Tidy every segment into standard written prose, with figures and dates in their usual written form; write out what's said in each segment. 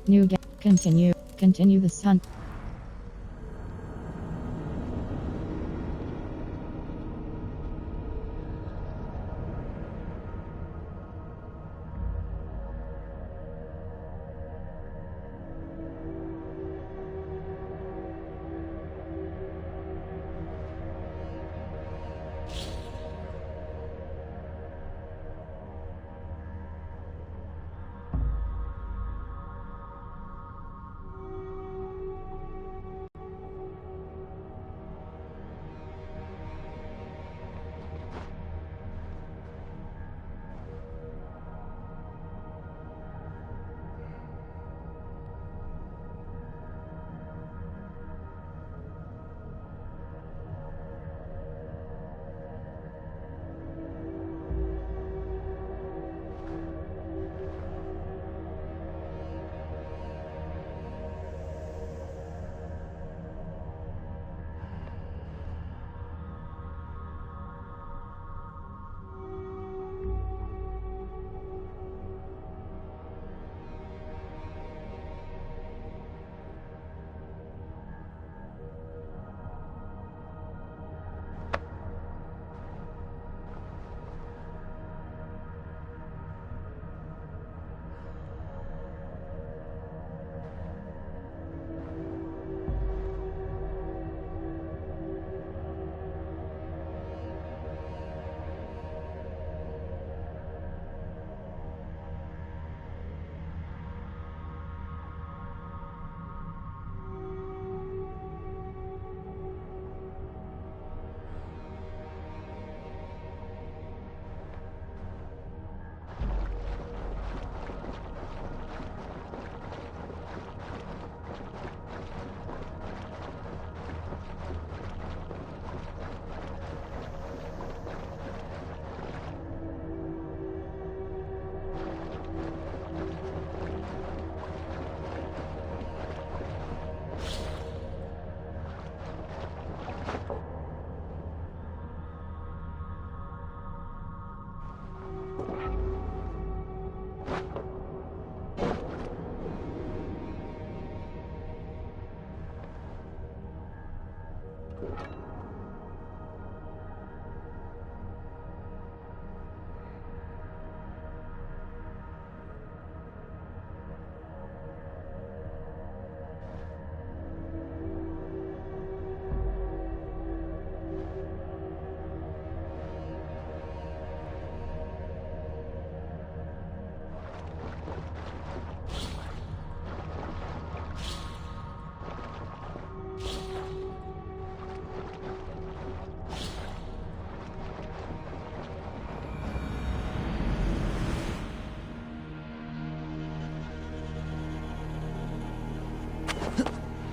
New game. Continue. Continue the sun.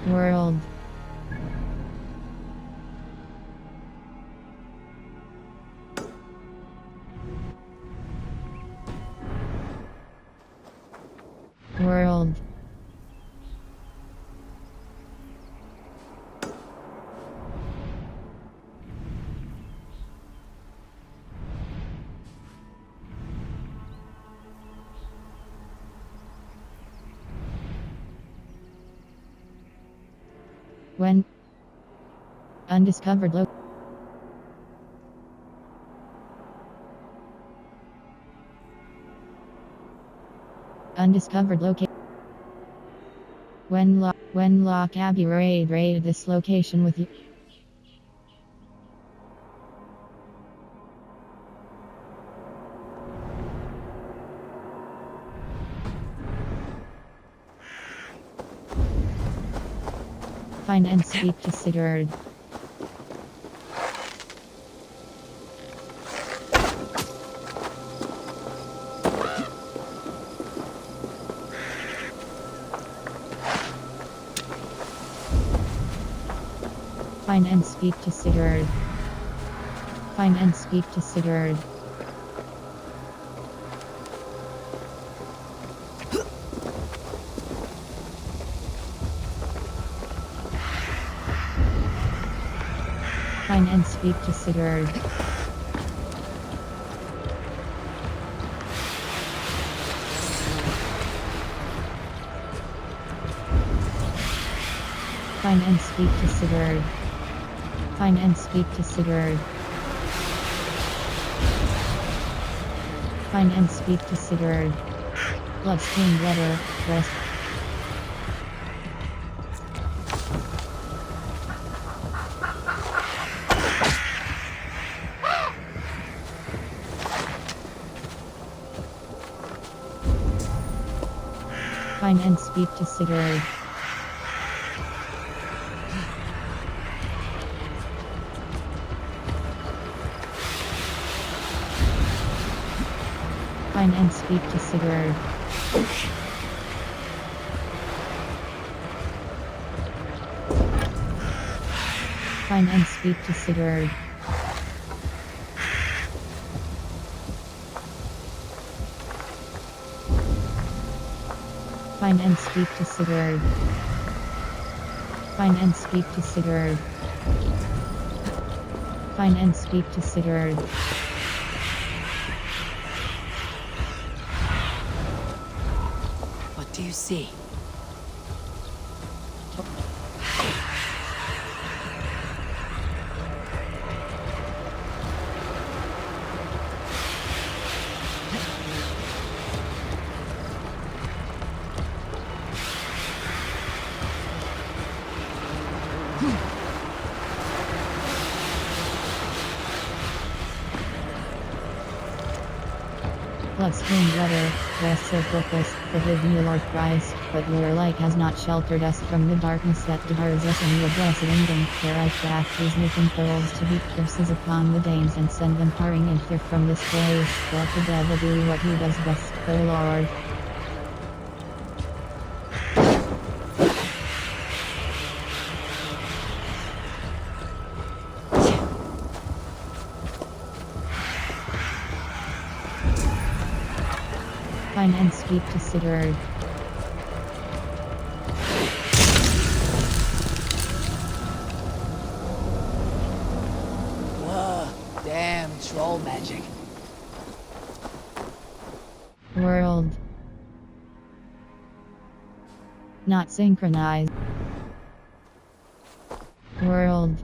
World. World. When undiscovered undiscovered location. When Lock Abbey raided this location with you. Find and speak to Sigurd. Find and speak to Sigurd. Find and speak to Sigurd. Find and speak to Sigurd. Find and speak to Sigurd. Find and speak to Sigurd. Find and speak to Sigurd. Bloodstained letter, rest. Find and speak to Sigurd. Find and speak to Sigurd. Find and speak to Sigurd. Find and speak to Sigurd. Find and speak to Sigurd. Find and speak to Sigurd. What do you see? Bloodstained letter, rest so purpose, forgive me Lord Christ, but your light has not sheltered us from the darkness that devours us in your blessed kingdom. Here I craft these knitting pearls to heap curses upon the Danes and send them hurrying in fear from this place. Let the devil do what he does best, O Lord. Find and speak to Sigurd. Whoa, damn troll magic. World. Not synchronized. World.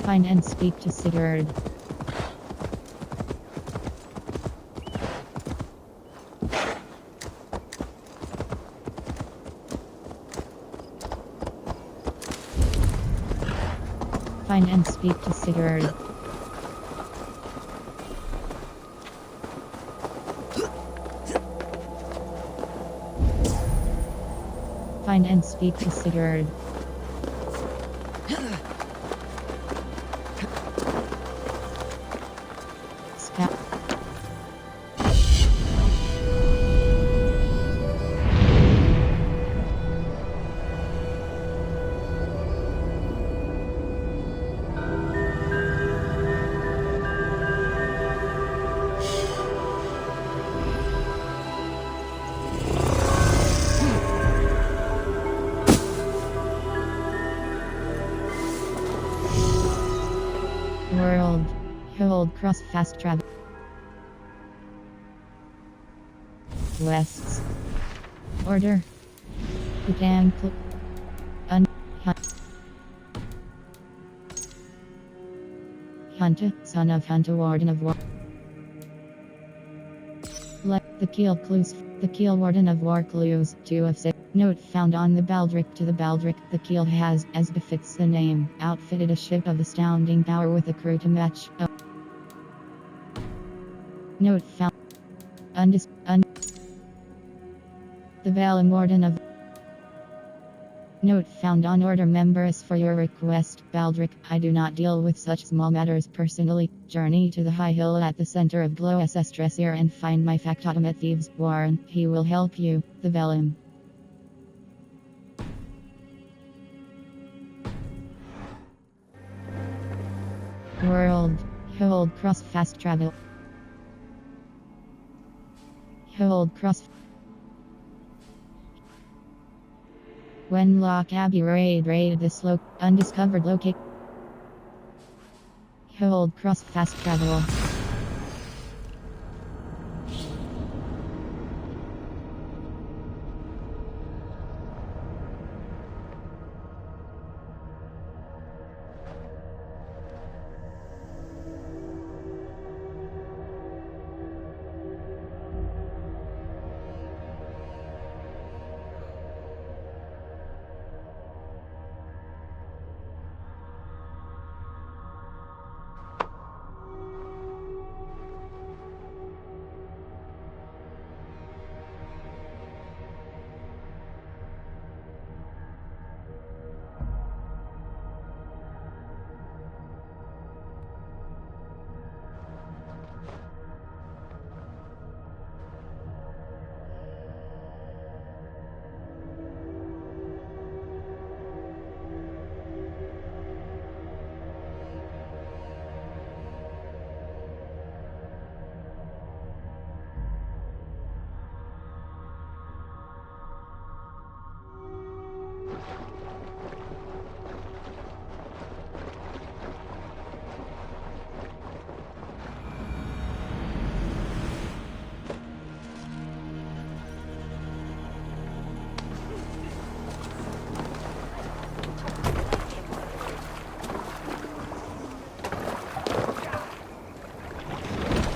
Find and speak to Sigurd. Find and speak to Sigurd. Find and speak to Sigurd. World. Hold cross fast travel. Wests. Order. Began. Hunter, son of Hunter, Warden of War. The Keel Clues. The Keel Warden of War Clues. 2 of 6. Note found on the Baldric. To the Baldric, the Keel has, as befits the name, outfitted a ship of astounding power with a crew to match. Note found. The Vallum Warden of. Note found on order members for your request. Baldric, I do not deal with such small matters personally. Journey to the high hill at the center of Ledecestrecire and find my factotum at Thieves' Warren. He will help you. The Vallum. World. Hold cross fast travel. Hold cross. When Lock Abbey raid this undiscovered locate. Hold cross fast travel.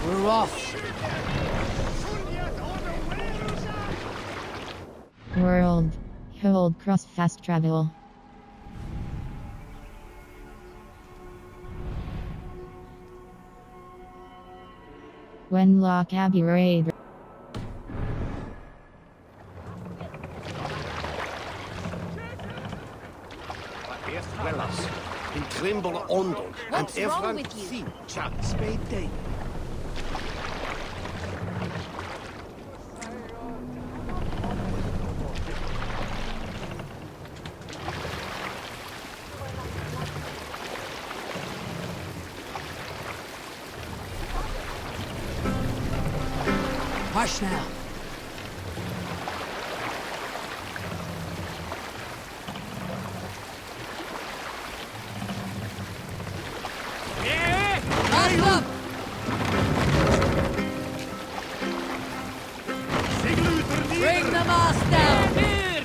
We're off. World. Hold cross fast travel. When Lock Abbey raid. Wellas, in Trimble Ondon, and What's wrong everyone with you? see Chuck Spade Day. Hush now. Hands up! Bring the mast down!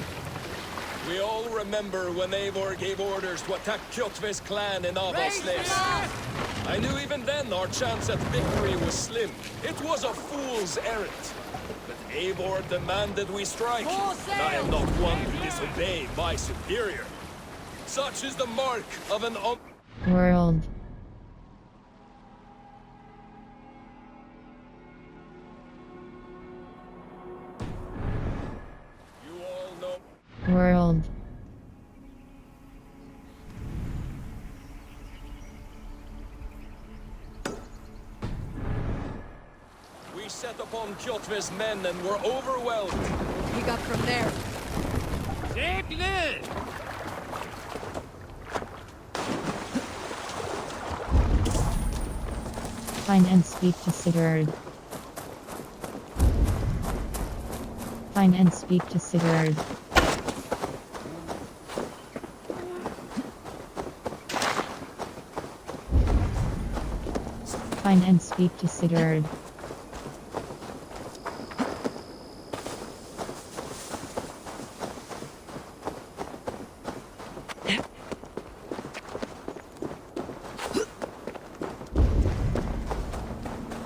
We all remember when Eivor gave orders to attack Kjotve's clan in Raise the Avaldsnes. mast! I knew even then our chance at victory was slim. It was a fool's errand. But Eivor demanded we strike, and I am not one to disobey my superior. Such is the mark of an World. You all know. World. We set upon Kjotve's men and were overwhelmed. We got from there. Find and speak to Sigurd. Find and speak to Sigurd. Find and speak to Sigurd.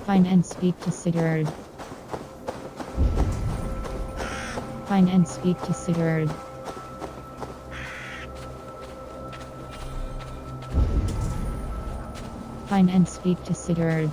Find and speak to Sigurd. Find and speak to Sigurd. Find and speak to Sigurd.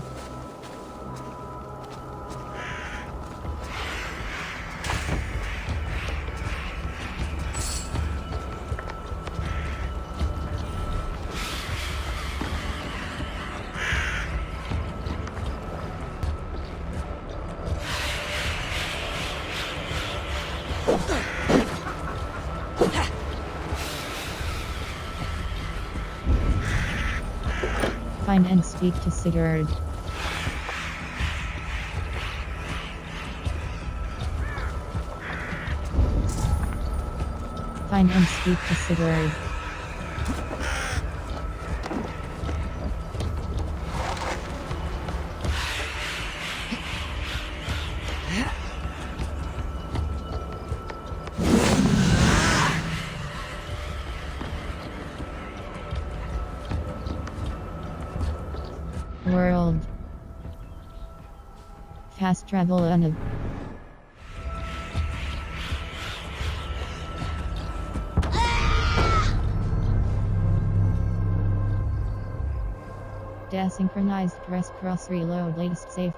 Find and speak to Sigurd. Find and speak to Sigurd. World. Fast travel on Desynchronized press cross reload latest save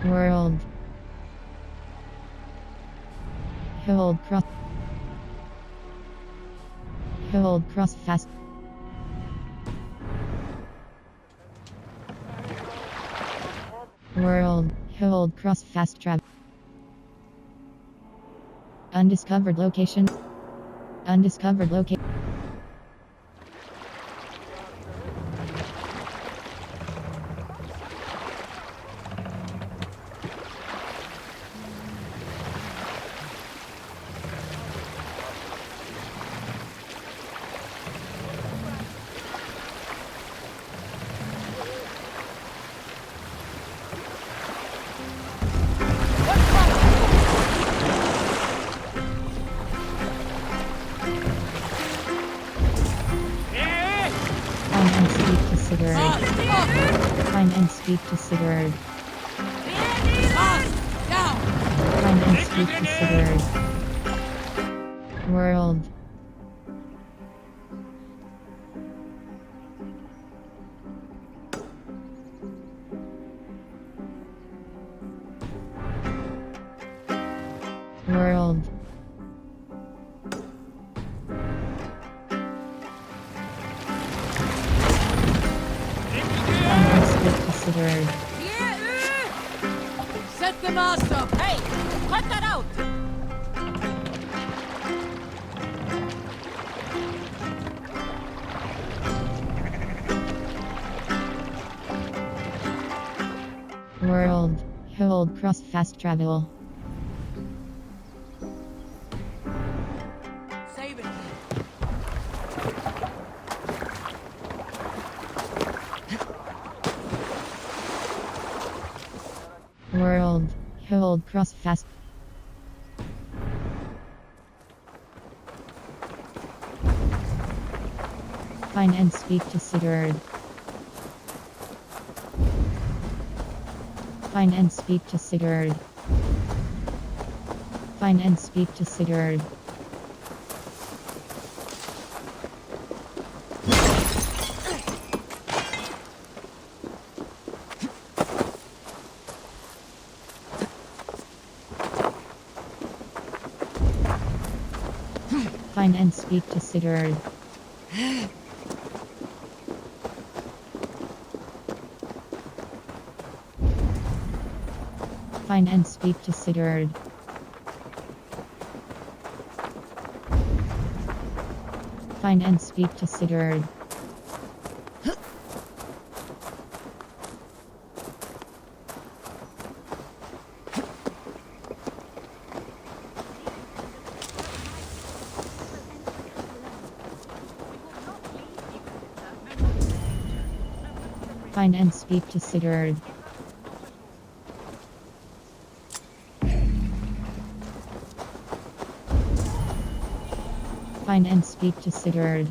World. Hold cross fast. World. Hold cross fast travel. Undiscovered location. Undiscovered location. Find and speak to Sigurd. Find and speak to Sigurd. World. World. Sigurd. Set the mast up! Hey! Cut that out! World. Hold cross fast travel. Save it! World. Hold cross fast. Find and speak to Sigurd. Find and speak to Sigurd. Find and speak to Sigurd. Find and speak to Sigurd. Find and speak to Sigurd. Find and speak to Sigurd. Find and speak to Sigurd. Find and speak to Sigurd.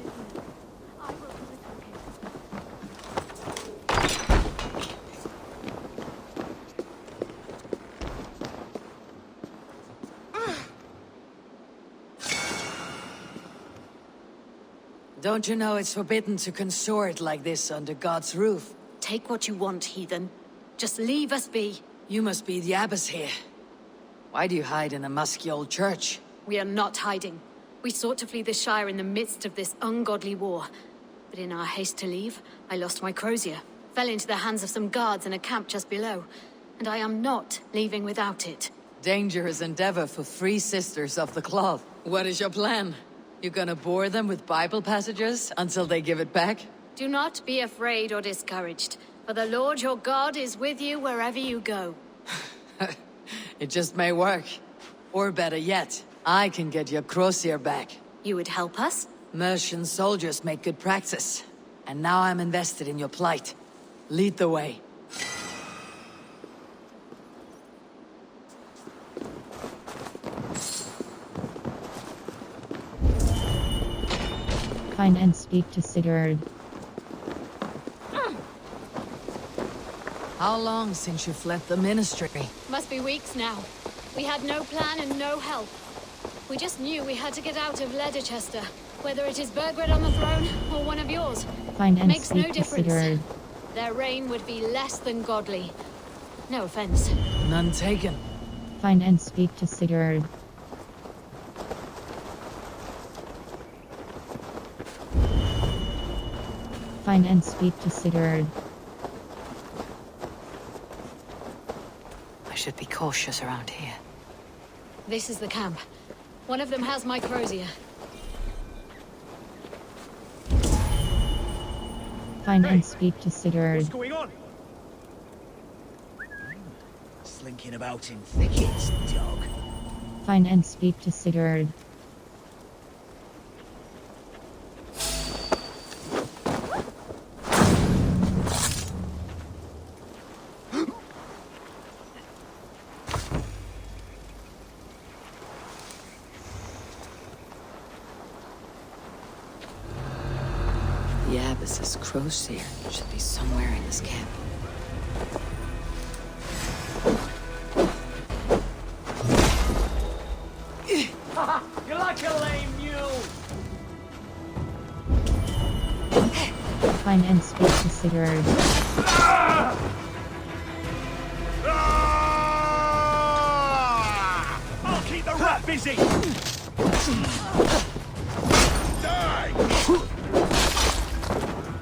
Don't you know it's forbidden to consort like this under God's roof? Take what you want, heathen. Just leave us be. You must be the abbess here. Why do you hide in a musky old church? We are not hiding. We sought to flee the Shire in the midst of this ungodly war. But in our haste to leave, I lost my crozier. Fell into the hands of some guards in a camp just below. And I am not leaving without it. Dangerous endeavor for 3 sisters of the cloth. What is your plan? You gonna bore them with Bible passages until they give it back? Do not be afraid or discouraged, for the Lord your God is with you wherever you go. It just may work. Or better yet, I can get your crozier back. You would help us? Mercian soldiers make good practice. And now I'm invested in your plight. Lead the way. Find and speak to Sigurd. How long since you fled the ministry? Must be weeks now. We had no plan and no help. We just knew we had to get out of Ledecester. Whether it is Burgred on the throne, or one of yours. Find and Makes no speak to difference. Sigurd. Their reign would be less than godly. No offense. None taken. Find and speak to Sigurd. Find and speak to Sigurd. I should be cautious around here. This is the camp. One of them has my crozier. Find and speak to Sigurd. What's going on? Slinking about in thickets, dog. Find and speak to Sigurd. The abbess's crozier should be somewhere in this camp. You're like a lame mule. Find and speak to Sigurd. I'll keep the rat busy. Die!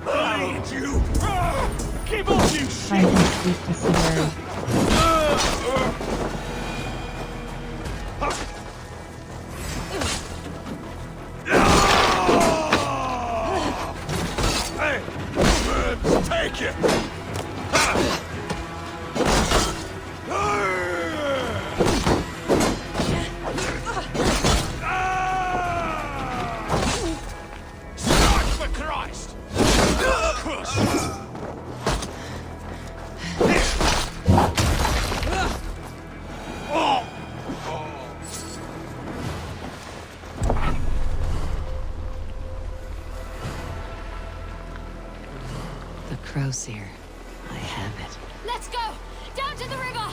I hate you. Keep off, you Find shit! and speak to Sigurd. Hey, birds, take it. Start for Christ! The crozier. I have it. Let's go! Down to the river!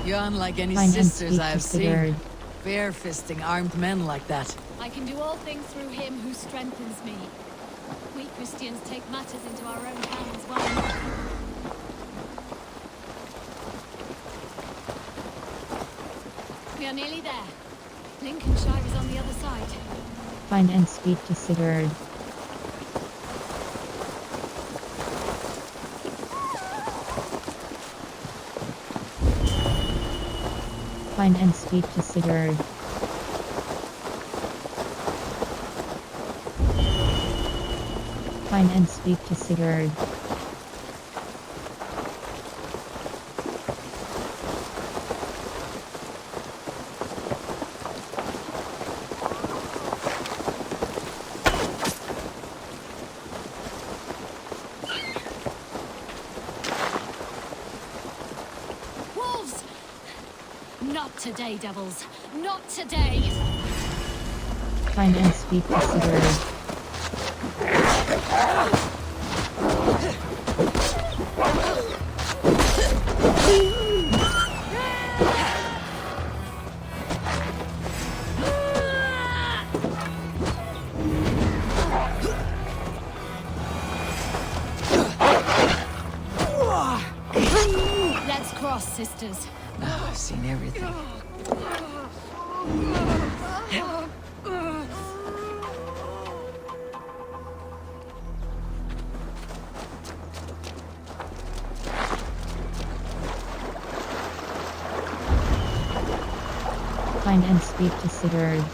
You're unlike any Find and sisters speak I to have Sigurd. seen. Bare-fisting armed men like that. I can do all things through him who strengthens me. We Christians take matters into our own hands well enough. We are nearly there. Lincolnshire is on the other side. Find and speak to Sigurd. Find and speak to Sigurd. Find and speak to Sigurd. Wolves! Not today, devils. Not today. Find and speak to Sigurd. Let's cross, sisters. Now I've seen everything. Find and speak to Sigurd.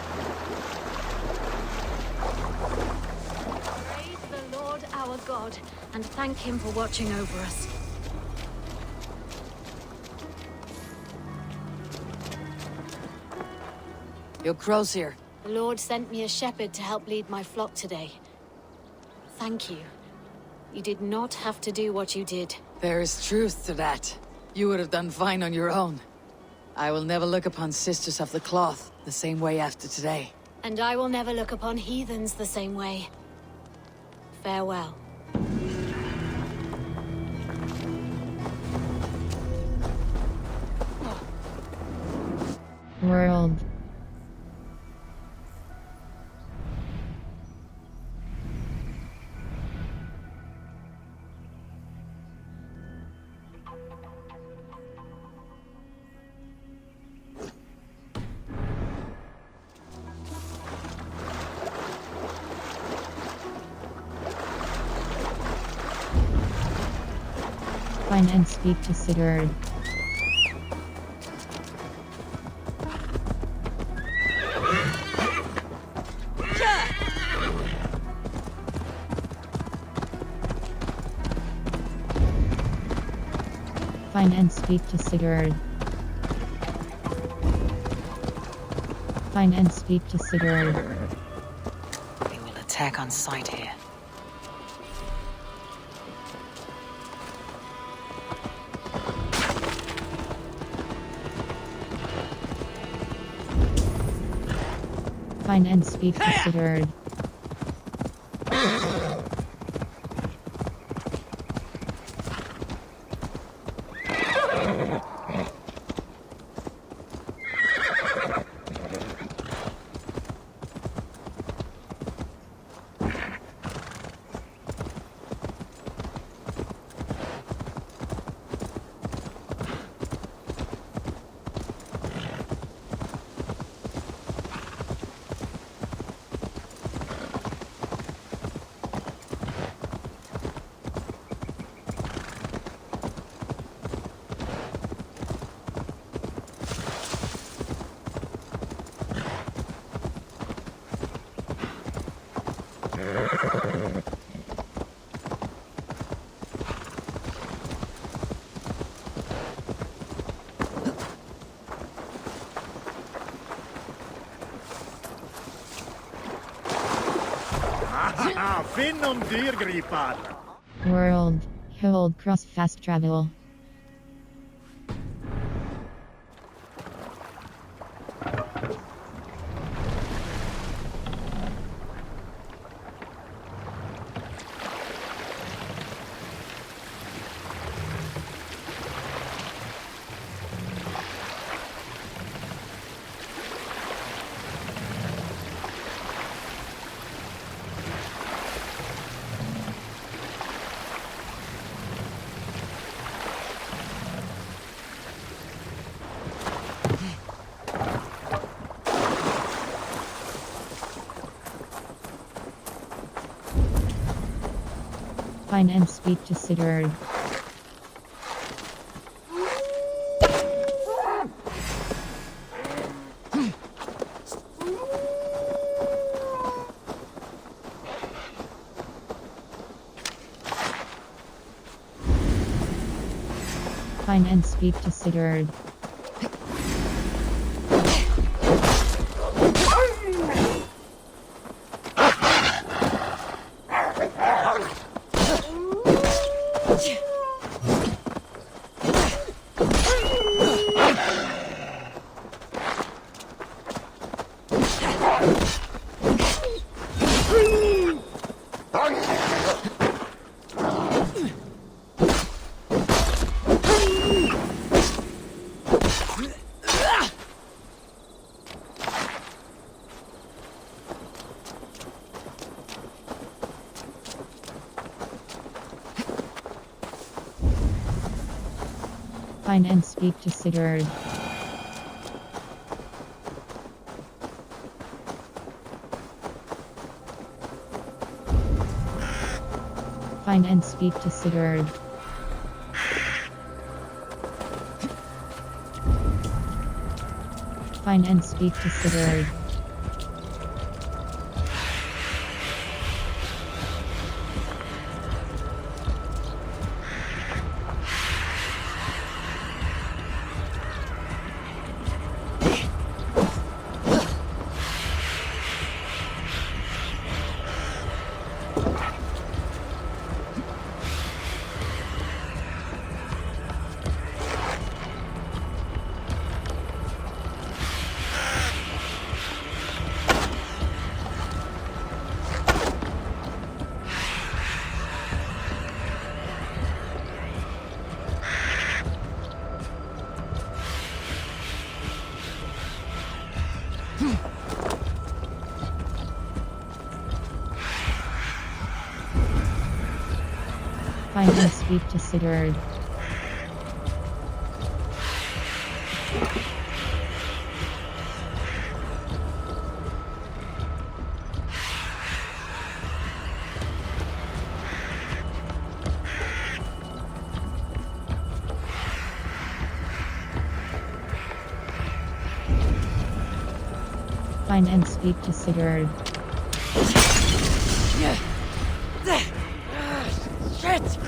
Praise the Lord our God, and thank him for watching over us. Your Crozier. The Lord sent me a shepherd to help lead my flock today. Thank you. You did not have to do what you did. There is truth to that. You would have done fine on your own. I will never look upon Sisters of the Cloth the same way after today. And I will never look upon heathens the same way. Farewell. World. Find and speak to Sigurd. Find and speak to Sigurd. Find and speak to Sigurd. They will attack on sight here. Find and speak to Sigurd. Finn om dyrgripar! World. Hold cross fast travel. Find and speak to Sigurd. Find and speak to Sigurd. Find and speak to Sigurd. Find and speak to Sigurd. Find and speak to Sigurd. Find and speak to Sigurd. Find and speak to Sigurd. Shit!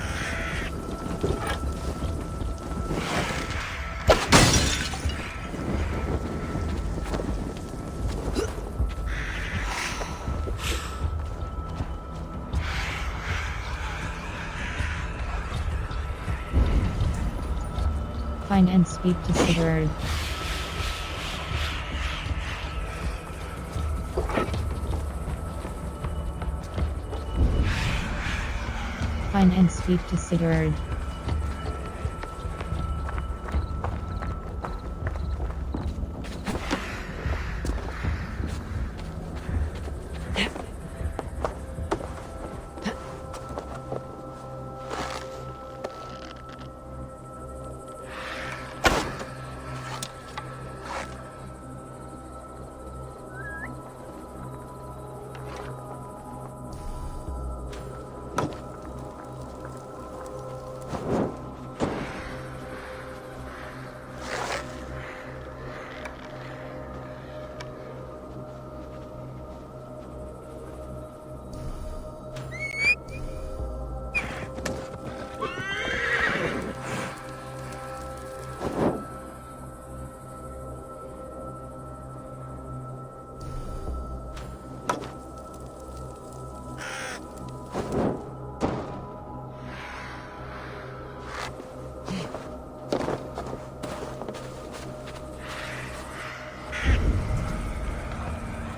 Find and speak to Sigurd. Find and speak to Sigurd.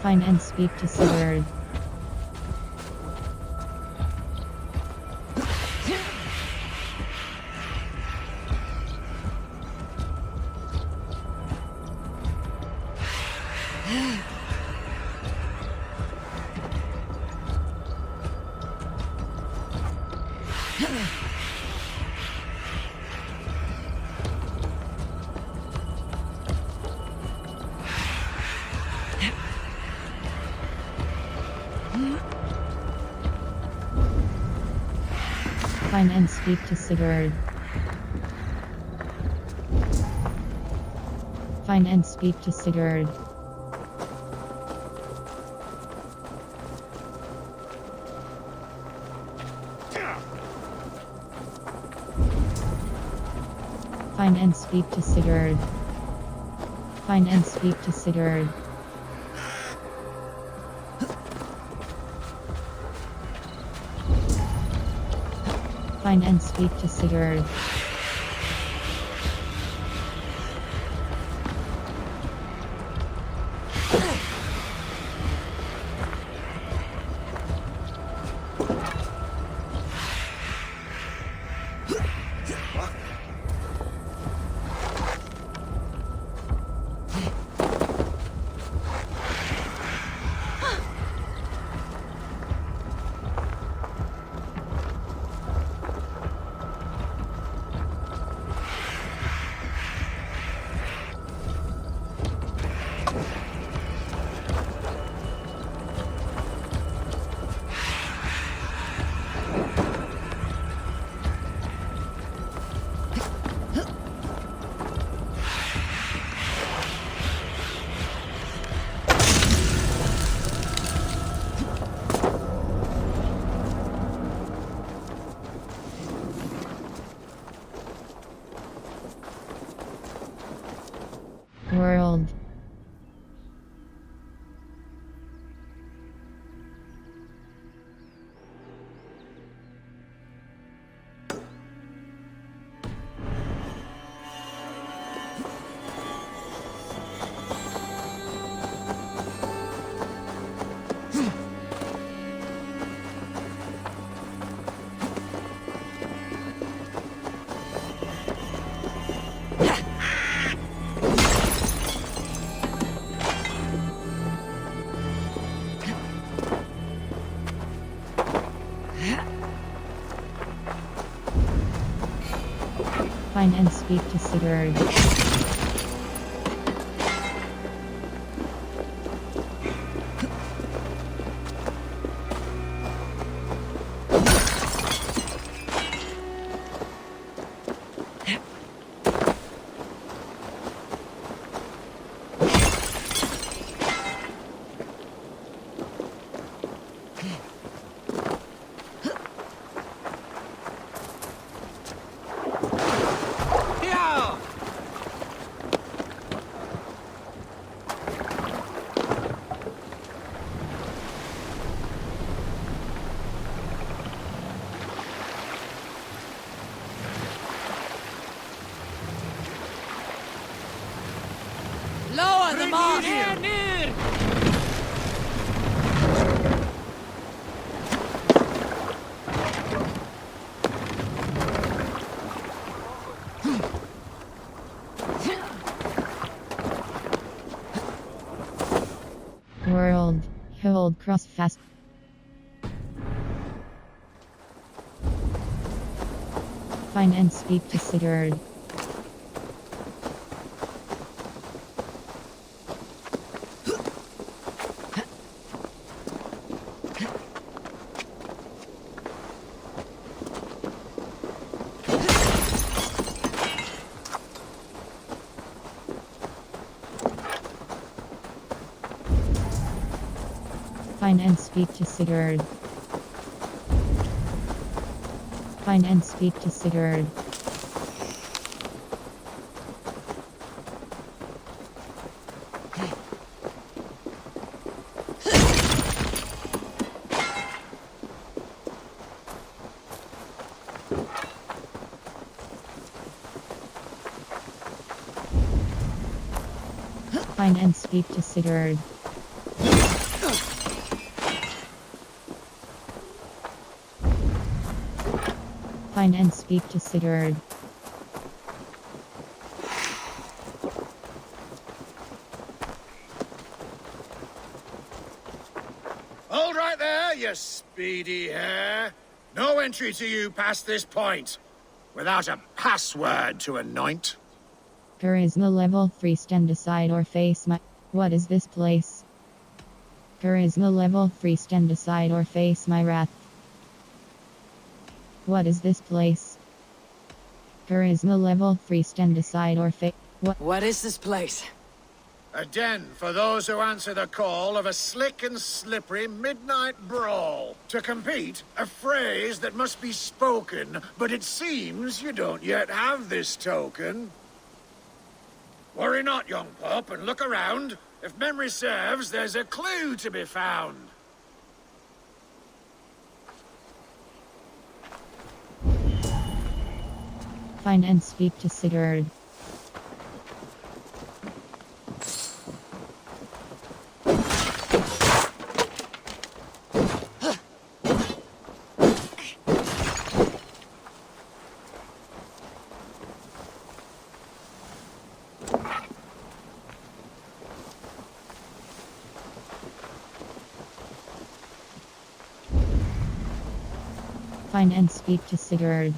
Find and speak to Sigurd. Find and speak to Sigurd. Find and speak to Sigurd. Find and speak to Sigurd. Find and speak to Sigurd. Find and speak to Sigurd. World. Find and speak to Sigurd. Lower the mast! World. Hold cross fast. Find and speak to Sigurd. Find and speak to Sigurd. Find and speak to Sigurd. Find and speak to Sigurd. Find and speak to Sigurd. Hold right there, you speedy hare. No entry to you past this point. Without a password to anoint. Charisma level 3, stand aside or face my... What is this place? Charisma level 3, stand aside or face my wrath. What is this place? Charisma level 3, stand aside or fake. What is this place? A den for those who answer the call of a slick and slippery midnight brawl. To compete, a phrase that must be spoken, but it seems you don't yet have this token. Worry not, young pup, and look around. If memory serves, there's a clue to be found. Find and speak to Sigurd. Find and speak to Sigurd.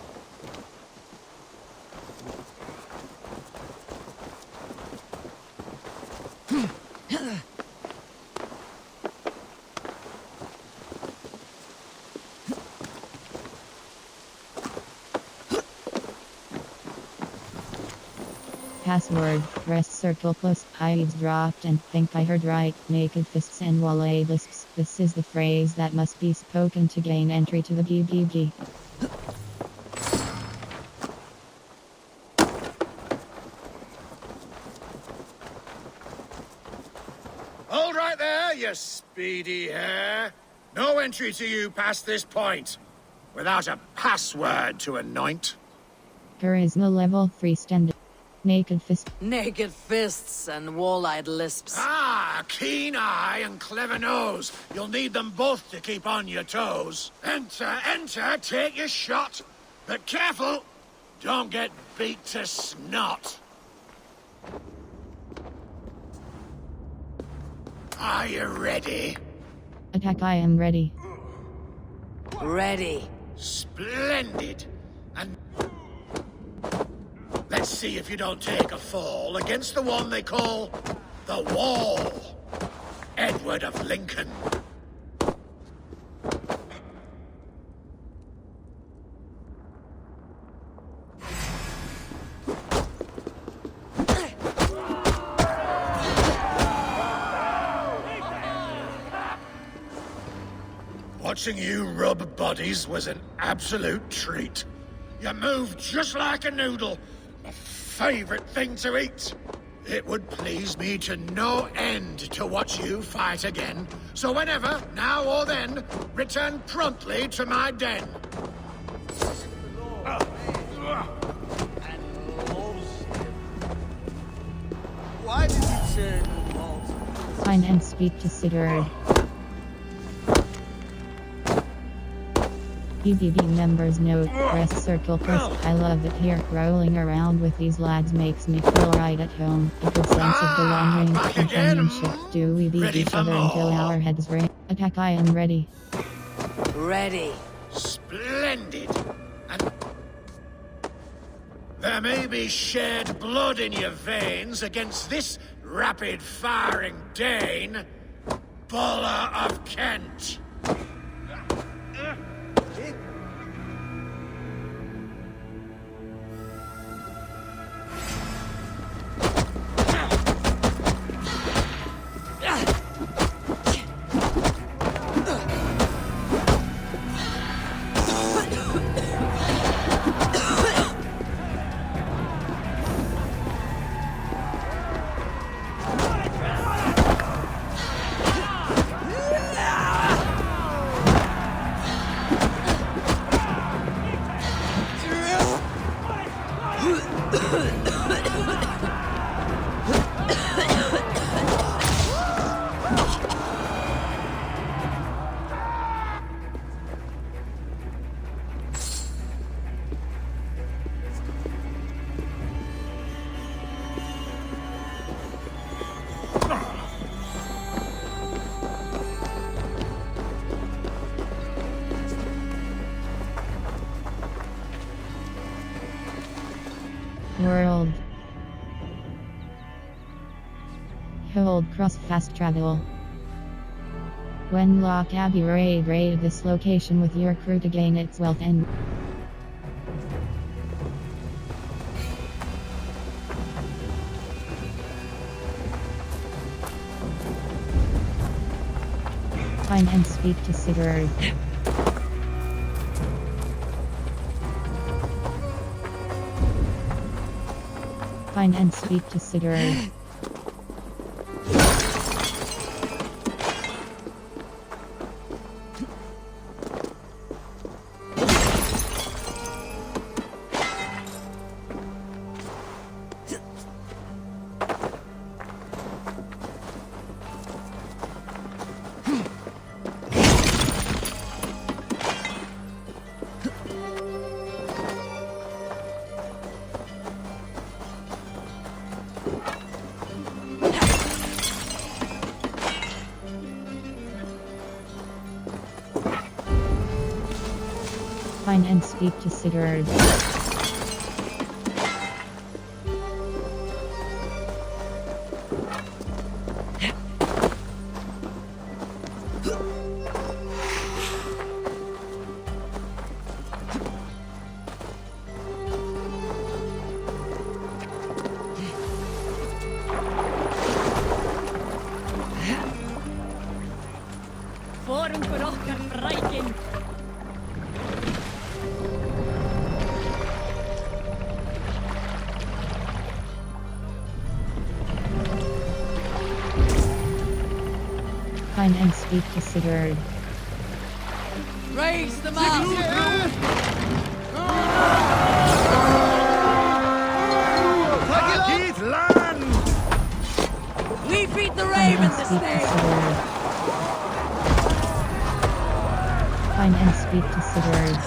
Password, press circle plus, I eavesdropped and think I heard right, naked fists and wallay lisps. This is the phrase that must be spoken to gain entry to the BBB. Hold right there, you speedy hare. No entry to you past this point, without a password to anoint. Charisma level 3, stand. Naked fist. Naked fists and wall-eyed lisps. Ah, keen eye and clever nose. You'll need them both to keep on your toes. Enter, enter, take your shot. But careful, don't get beat to snot. Are you ready? Attack, I am ready. Ready. Splendid. And let's see if you don't take a fall against the one they call the Wall. Edward of Lincoln. Watching you rub bodies was an absolute treat. You moved just like a noodle. My favorite thing to eat. It would please me to no end to watch you fight again. So whenever, now or then, return promptly to my den. Why did he say Find and speak to Sigurd. BBB members note, press circle plus. I love it here. Rolling around with these lads makes me feel right at home. A good sense of belonging, back again. companionship. Do we beat Ready each for other until more? our heads ring? Attack, I am ready. Ready. Splendid. And there may be shed blood in your veins against this rapid-firing Dane, Buller of Kent. World. Hold cross fast travel. When Lock Abbey raid this location with your crew to gain its wealth and Find and speak to Sigurd. Find and speak to Sigurd. Find and speak to Sigurd. Forum for okkar breaking. Find and speak to Sigurd. Raise them up! Keith, land! We beat the Find Raven and this speak to day! Sigurd. Find and speak to Sigurd.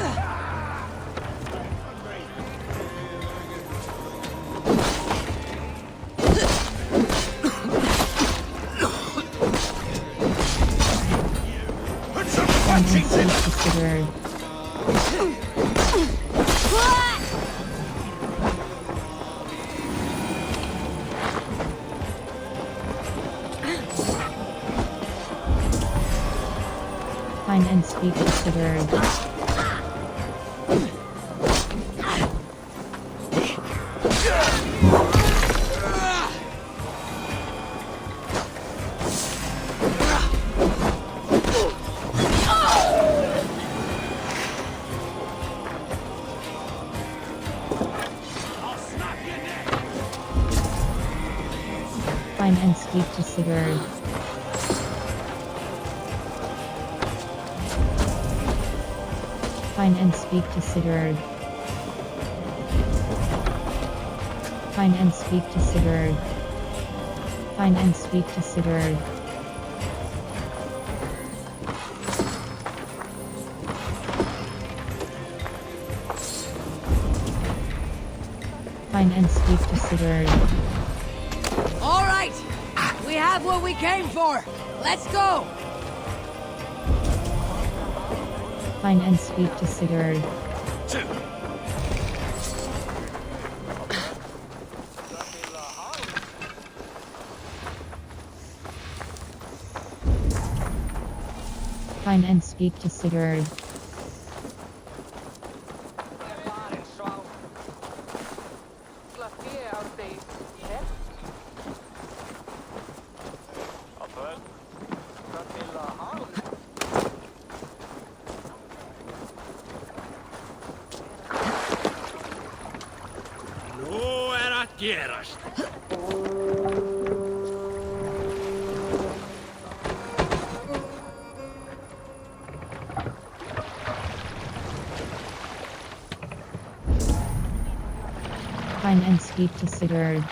Find and speak to Sigurd. Find and speak to Sigurd. Find and speak to Sigurd. Find and speak to Sigurd. Find and speak to Sigurd. Find and speak to Sigurd. Find and speak to Sigurd. All right! We have what we came for! Let's go! Find and speak to Sigurd. Find and speak to Sigurd. Nú að gerast. Find and speak to Sigurd.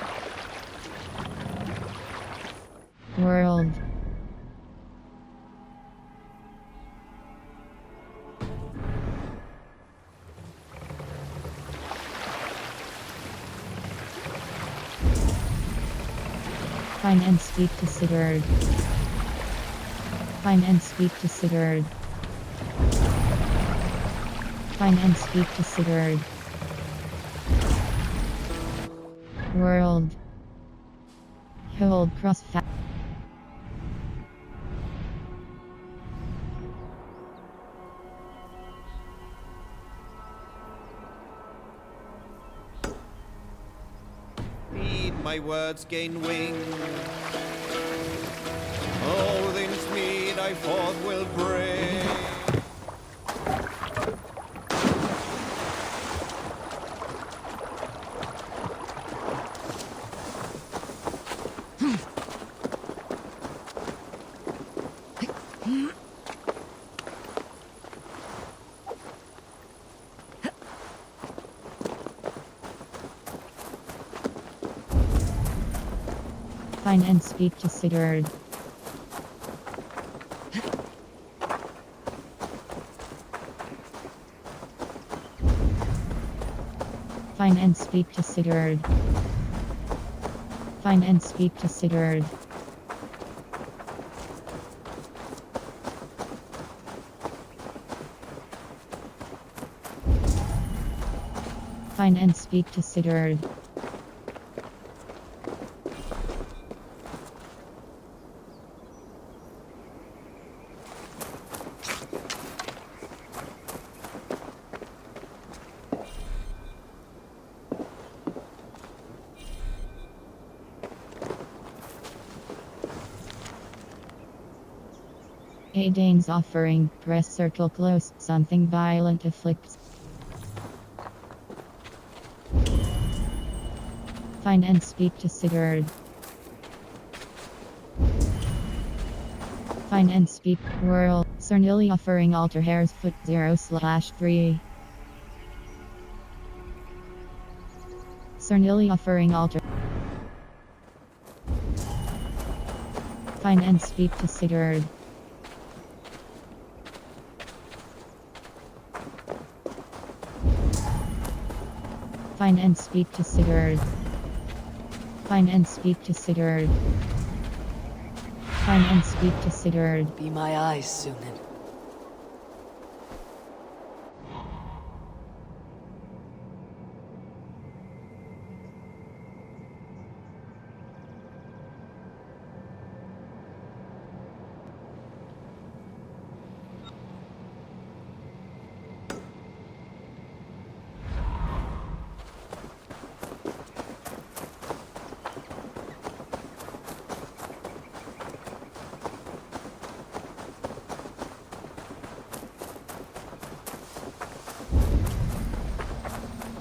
World. Find and speak to Sigurd. Find and speak to Sigurd. Find and speak to Sigurd. World. Hold cross fat. My words gain wing. All within me I forth will bring. Find and speak to Sigurd. Find and speak to Sigurd. Find and speak to Sigurd. Find and speak to Sigurd. A Dane's offering, press circle close, something violent afflicts. Find and speak to Sigurd. Find and speak, whirl, Cernili offering altar hair's foot 0/3. Cernili offering altar. Find and speak to Sigurd. Find and speak to Sigurd. Find and speak to Sigurd. Find and speak to Sigurd. Be my eyes, Sunan.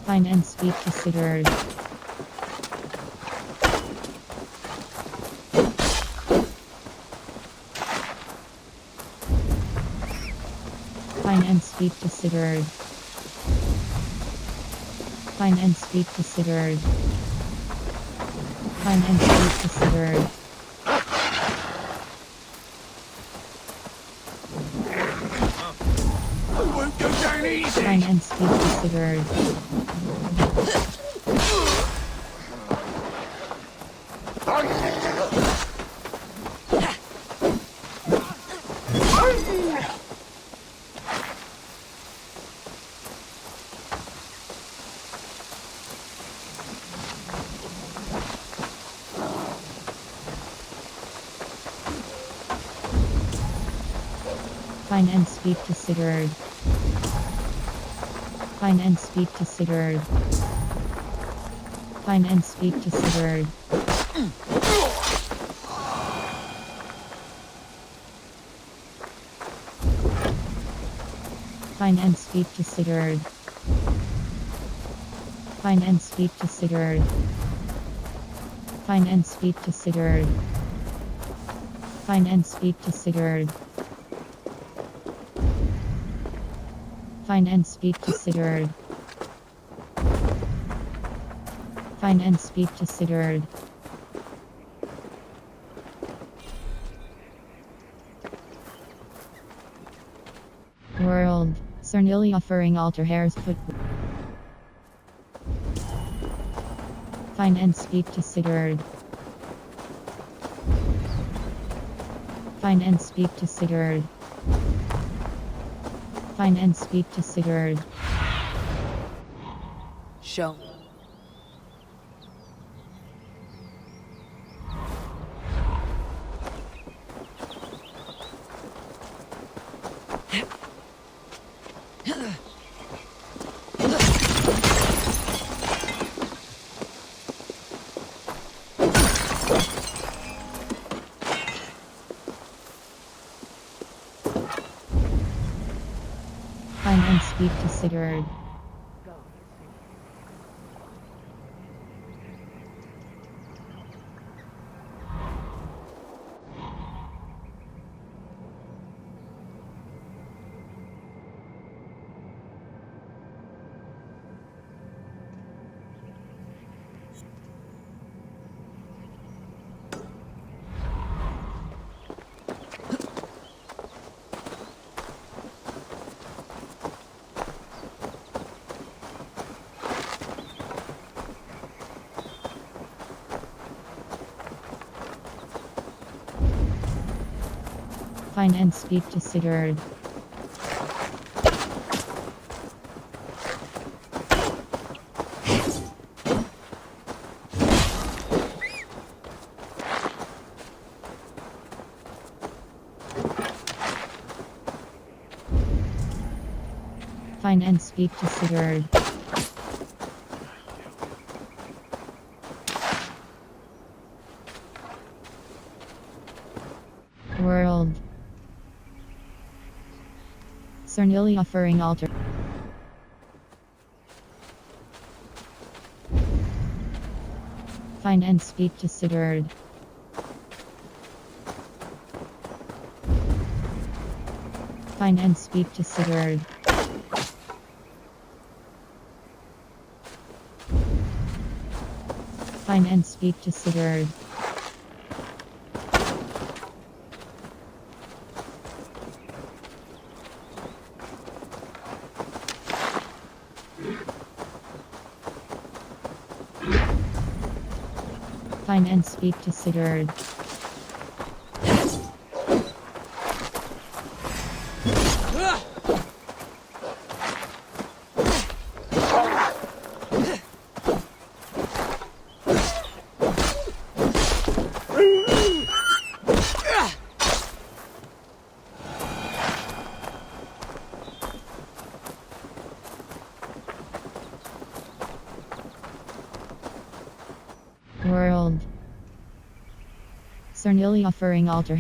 Find and speak to Sigurd. Find and speak to Sigurd. Find and speak to Sigurd. Find and speak to Sigurd. Find and speak to Sigurd. Find and speak to Sigurd. Find and speak to Sigurd. Find and speak to Sigurd. Find and speak to Sigurd. Find and speak to Sigurd. Find and speak to Sigurd. Find and speak to Sigurd. Find and speak to Sigurd. Find and speak to Sigurd. World. Cernili offering altar hair's foot. Find and speak to Sigurd. Find and speak to Sigurd. Find and speak to Sigurd. Show. Find and speak to Sigurd. Find and speak to Sigurd. Find and speak to Sigurd. World. Cernili offering altar. Find and speak to Sigurd. Find and speak to Sigurd. Find and speak to Sigurd. Find and speak to Sigurd. World. Cernili offering altar.